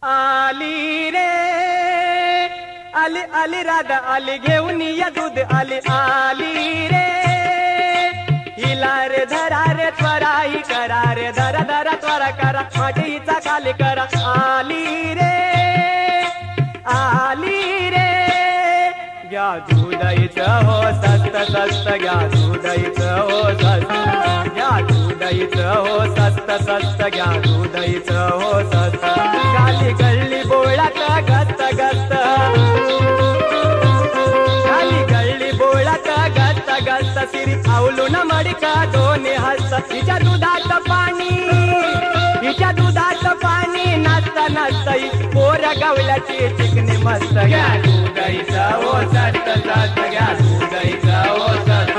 आली रे आली आली राधा आली घेऊन या दूध आली आली रे हिला रे धरा रे त्वरा ही करा रे धरा धरा त्वरा करा माटीचा खाली करा आली रे घ्या दूधाईचं हो सस्त सस्त घ्या दूधाईचं हो सस्त घ्या दूधाईचं हो सस्त सस्त घ्या दूधाईचं हो सस्त खाली गल्ली बोळात गस्त गस्त खाली गल्ली बोळात गस्त गस्त सिरी आवलून मडका दोन्ही हस्त हिच्या दुधाचं पाणी नाचता नाचताई पोर गावल्याची चिकनी मस्त घ्या दूधाईचा हो सस्त सस्त घ्या दूधाईचा हो सस्त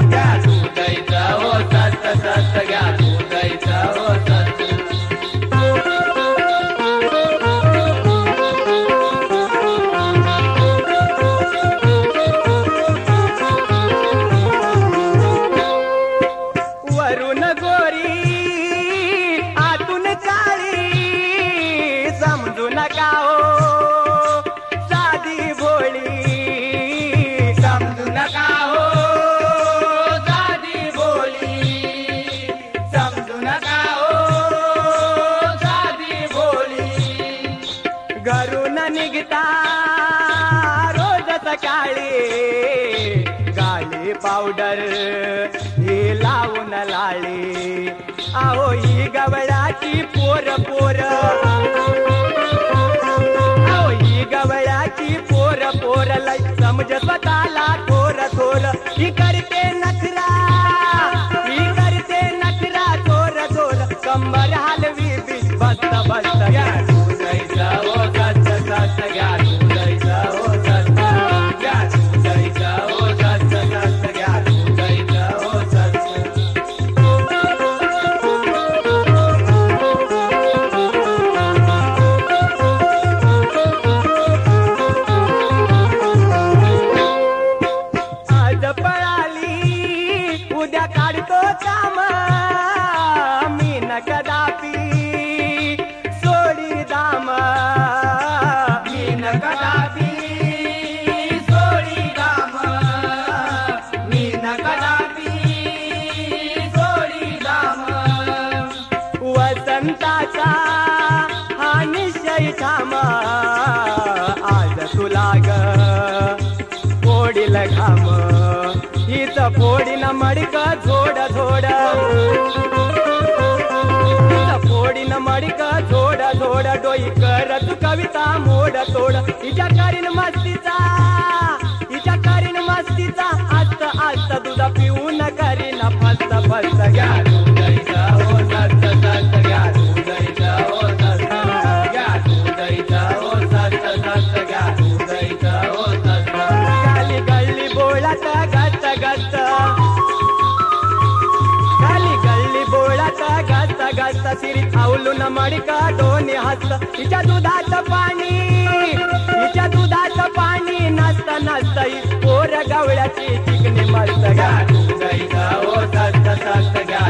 घ्या दूधाईचा हो सस्त सस्त घ्या दूधाईचा हो सस्त वरून गोरी आतून काळी समजू नका हो साधी भोळी समजू नका हो साधी भोळी समजू नका हो साधी भोळी घरून निघता रोज सकाळी गाली पावडर ही लावून लाळी आहो ही गवळाची पोर पोर आहो ही गवळाची पोर पोर लय समज स्वतःला थोर थोर ही करते नखरा थोर थोर कंबर हलवी बी बस्त बस्त घ्या दूधाईचा हो सस्त सस्त घ्या दूधाईचा हो सस्त घ्या दूधाईचा हो सस्त सस्त घ्या दूधाईचा हो सस्त आज पळाली उद्या काढतो काम मी न कदापि सोडी दाम मी न कदापि सोडी दाम मी न कदापि सोडी दाम वसंताचा हा निश्चय थांब आज तुला ग फोडील घाम हीच फोडीन मडक झोड झोड फोडीन मडक झोड झोड डोई कर तू कविता मोड तोड हिच्या करीन मस्तीचा आस्त आस्त दुधा पिऊन करीन फस्त फस्त घ्या दूधाईचा हो सस्त सस्त घ्या दूधाईचा हो सस्त घ्या दूधाईचा हो सस्त सस्त घ्या दूधाईचा हो सस्त खाली गल्ली बोळात गस्त गस्त खाली गल्ली बोळात गस्त गस्त सिरी आवलून मडका दोन्ही हस्त हिच्या दुधाचं पाणी नसता नसताई पोर गावळ्याची चिकनी मस्त घ्या दूधाईचा हो सस्त सस्त घ्या